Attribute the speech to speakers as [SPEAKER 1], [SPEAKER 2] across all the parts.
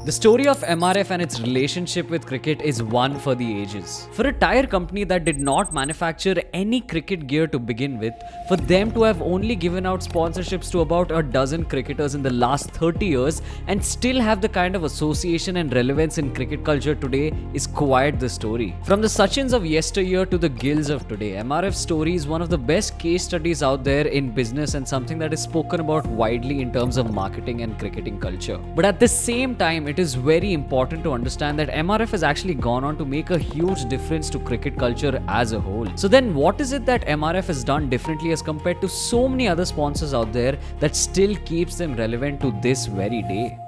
[SPEAKER 1] The story of MRF and its relationship with cricket is one for the ages. For a tire company that did not manufacture any cricket gear to begin with, for them to have only given out sponsorships to about a dozen cricketers in the last 30 years and still have the kind of association and relevance in cricket culture today is quite the story. From the Sachins of yesteryear to the Gills of today, MRF's story is one of the best case studies out there in business and something that is spoken about widely in terms of marketing and cricketing culture. But at the same time, it is very important to understand that MRF has actually gone on to make a huge difference to cricket culture as a whole. So then what is it that MRF has done differently as compared to so many other sponsors out there that still keeps them relevant to this very day?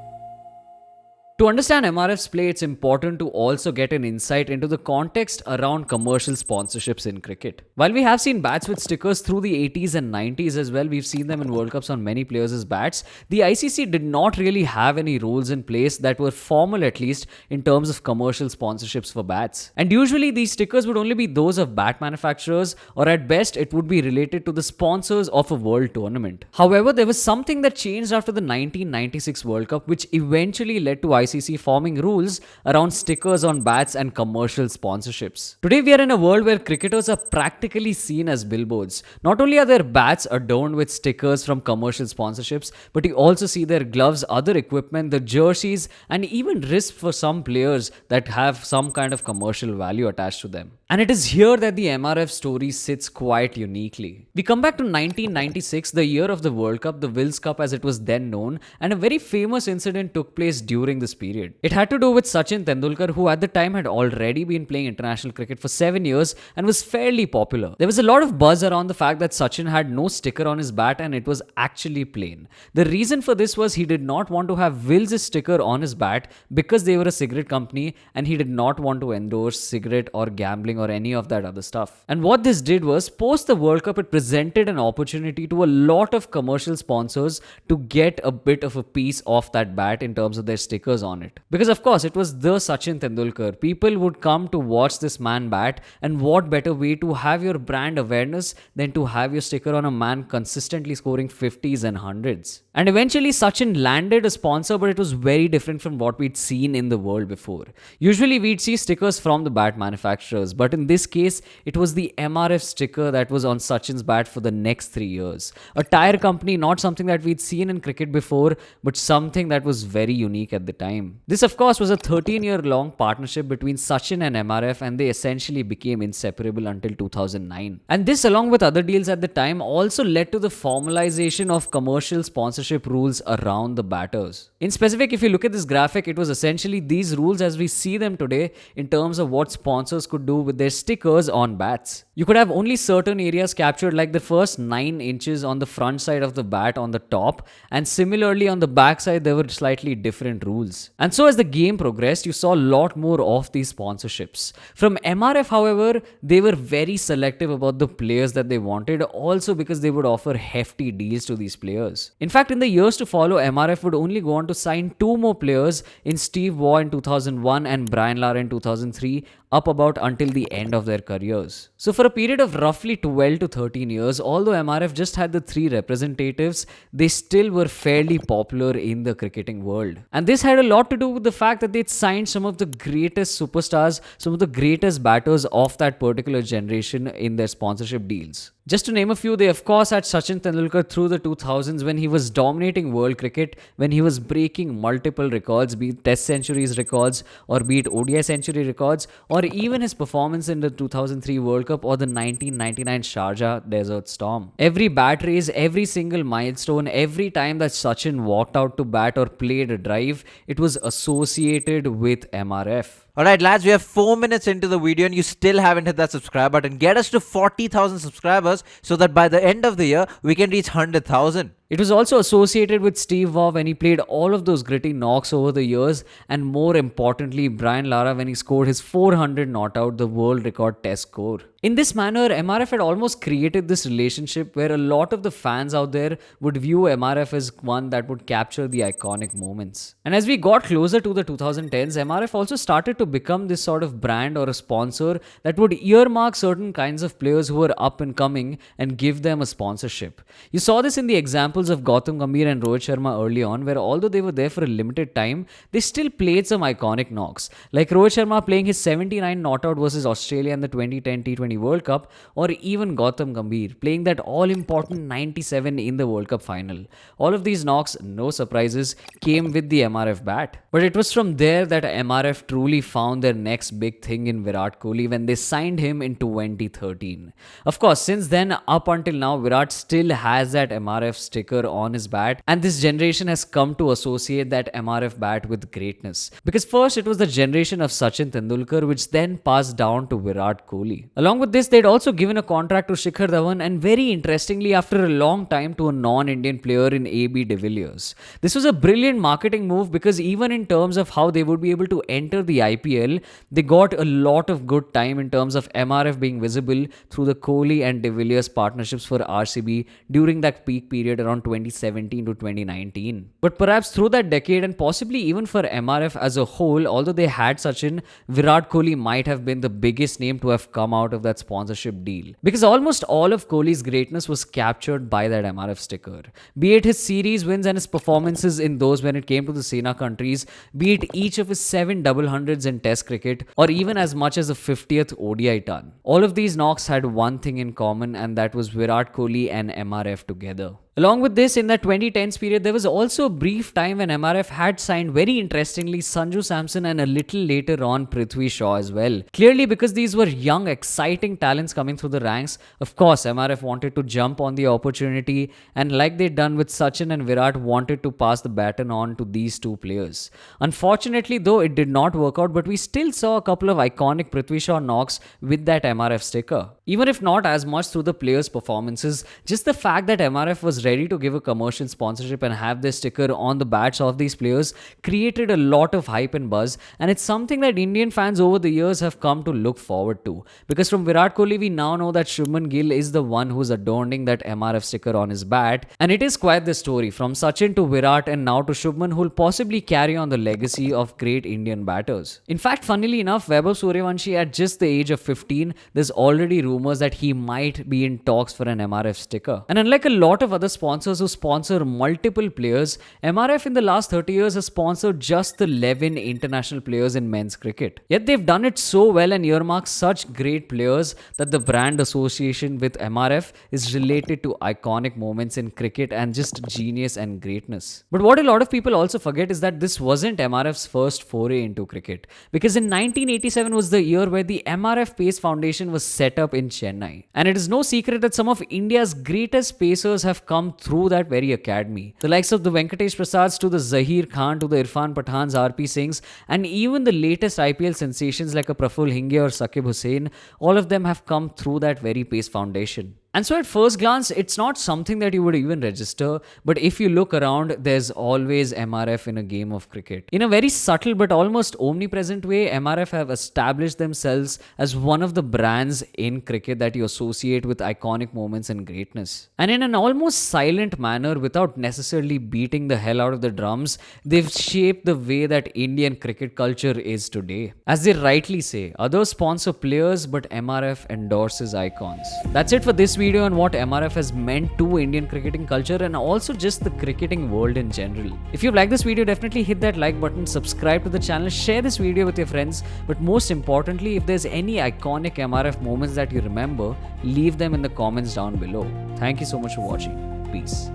[SPEAKER 1] To understand MRF's play, it's important to also get an insight into the context around commercial sponsorships in cricket. While we have seen bats with stickers through the 80s and 90s as well, we've seen them in World Cups on many players' bats, the ICC did not really have any rules in place that were formal, at least in terms of commercial sponsorships for bats. And usually these stickers would only be those of bat manufacturers, or at best it would be related to the sponsors of a world tournament. However, there was something that changed after the 1996 World Cup, which eventually led to ICC forming rules around stickers on bats and commercial sponsorships. Today we are in a world where cricketers are practically seen as billboards. Not only are their bats adorned with stickers from commercial sponsorships, but you also see their gloves, other equipment, the jerseys, and even wrists for some players that have some kind of commercial value attached to them. And it is here that the MRF story sits quite uniquely. We come back to 1996, the year of the World Cup, the Wills Cup as it was then known, and a very famous incident took place during this period. It had to do with Sachin Tendulkar, who at the time had already been playing international cricket for 7 years and was fairly popular. There was a lot of buzz around the fact that Sachin had no sticker on his bat and it was actually plain. The reason for this was he did not want to have Wills' sticker on his bat because they were a cigarette company and he did not want to endorse cigarette or gambling or any of that other stuff. And what this did was, post the World Cup, it presented an opportunity to a lot of commercial sponsors to get a bit of a piece of that bat in terms of their stickers on it. Because of course it was the Sachin Tendulkar. People would come to watch this man bat, and what better way to have your brand awareness than to have your sticker on a man consistently scoring 50s and 100s. And eventually Sachin landed a sponsor, but it was very different from what we'd seen in the world before. Usually we'd see stickers from the bat manufacturers, but in this case it was the MRF sticker that was on Sachin's bat for the next 3 years. A tire company, not something that we'd seen in cricket before, but something that was very unique at the time. This of course was a 13-year-long partnership between Sachin and MRF, and they essentially became inseparable until 2009. And this, along with other deals at the time, also led to the formalization of commercial sponsorship rules around the batters. In specific, if you look at this graphic, it was essentially these rules as we see them today in terms of what sponsors could do with their stickers on bats. You could have only certain areas captured, like the first 9 inches on the front side of the bat on the top, and similarly on the back side there were slightly different rules. And so as the game progressed, you saw a lot more of these sponsorships. From MRF, however, they were very selective about the players that they wanted, also because they would offer hefty deals to these players. In fact, in the years to follow, MRF would only go on to sign 2 more players in Steve Waugh in 2001 and Brian Lara in 2003, up about until the end of their careers. So for a period of roughly 12 to 13 years, although MRF just had the 3 representatives, they still were fairly popular in the cricketing world. And this had a lot to do with the fact that they'd signed some of the greatest superstars, some of the greatest batters of that particular generation in their sponsorship deals. Just to name a few, they of course had Sachin Tendulkar through the 2000s when he was dominating world cricket, when he was breaking multiple records, be it test centuries records or be it ODI century records, or even his performance in the 2003 World Cup or the 1999 Sharjah Desert Storm. Every bat race, every single milestone, every time that Sachin walked out to bat or played a drive, it was associated with MRF.
[SPEAKER 2] Alright lads, we have 4 minutes into the video and you still haven't hit that subscribe button. Get us to 40,000 subscribers so that by the end of the year, we can reach 100,000.
[SPEAKER 1] It was also associated with Steve Waugh when he played all of those gritty knocks over the years, and more importantly, Brian Lara when he scored his 400 not out, the world record test score. In this manner, MRF had almost created this relationship where a lot of the fans out there would view MRF as one that would capture the iconic moments. And as we got closer to the 2010s, MRF also started to become this sort of brand or a sponsor that would earmark certain kinds of players who were up and coming and give them a sponsorship. You saw this in the example examples of Gautam Gambhir and Rohit Sharma early on, where although they were there for a limited time, they still played some iconic knocks. Like Rohit Sharma playing his 79 not out versus Australia in the 2010 T20 World Cup, or even Gautam Gambhir playing that all-important 97 in the World Cup final. All of these knocks, no surprises, came with the MRF bat. But it was from there that MRF truly found their next big thing in Virat Kohli when they signed him in 2013. Of course, since then, up until now, Virat still has that MRF sticker on his bat, and this generation has come to associate that MRF bat with greatness. Because first, it was the generation of Sachin Tendulkar, which then passed down to Virat Kohli. Along with this, they'd also given a contract to Shikhar Dhawan, and very interestingly, after a long time, to a non-Indian player in AB de Villiers. This was a brilliant marketing move because even in terms of how they would be able to enter the IPL, they got a lot of good time in terms of MRF being visible through the Kohli and de Villiers partnerships for RCB during that peak period around 2017 to 2019. But perhaps through that decade and possibly even for MRF as a whole, although they had Sachin, Virat Kohli might have been the biggest name to have come out of that sponsorship deal. Because almost all of Kohli's greatness was captured by that MRF sticker. Be it his series wins and his performances in those when it came to the Sena countries, be it each of his 7 double hundreds in Test cricket, or even as much as a 50th ODI ton. All of these knocks had one thing in common, and that was Virat Kohli and MRF together. Along with this, in that 2010s period, there was also a brief time when MRF had signed, very interestingly, Sanju Samson and a little later on Prithvi Shaw as well. Clearly, because these were young, exciting talents coming through the ranks, of course, MRF wanted to jump on the opportunity, and like they'd done with Sachin and Virat, wanted to pass the baton on to these two players. Unfortunately, though, it did not work out, but we still saw a couple of iconic Prithvi Shaw knocks with that MRF sticker. Even if not as much through the players' performances, just the fact that MRF was ready to give a commercial sponsorship and have this sticker on the bats of these players created a lot of hype and buzz, and it's something that Indian fans over the years have come to look forward to. Because from Virat Kohli, we now know that Shubman Gill is the one who's adorning that MRF sticker on his bat, and it is quite the story from Sachin to Virat and now to Shubman, who'll possibly carry on the legacy of great Indian batters. In fact, funnily enough, Vaibhav Suryavanshi at just the age of 15, there's already rumors that he might be in talks for an MRF sticker. And unlike a lot of other sponsors who sponsor multiple players, MRF in the last 30 years has sponsored just the 11 international players in men's cricket. Yet they've done it so well and earmarked such great players that the brand association with MRF is related to iconic moments in cricket and just genius and greatness. But what a lot of people also forget is that this wasn't MRF's first foray into cricket, because in 1987 was the year where the MRF Pace Foundation was set up in Chennai. And it is no secret that some of India's greatest pacers have come through that very academy. The likes of the Venkatesh Prasads to the Zahir Khan to the Irfan Pathans, RP Singhs, and even the latest IPL sensations like a Praful Hinge or Saqib Hussain, all of them have come through that very Pace Foundation. And so at first glance, it's not something that you would even register, but if you look around, there's always MRF in a game of cricket. In a very subtle but almost omnipresent way, MRF have established themselves as one of the brands in cricket that you associate with iconic moments and greatness. And in an almost silent manner, without necessarily beating the hell out of the drums, they've shaped the way that Indian cricket culture is today. As they rightly say, others sponsor players, but MRF endorses icons. That's it for this video on what MRF has meant to Indian cricketing culture and also just the cricketing world in general. If you've liked this video, definitely hit that like button, subscribe to the channel, share this video with your friends, but most importantly, if there's any iconic MRF moments that you remember, leave them in the comments down below. Thank you so much for watching. Peace.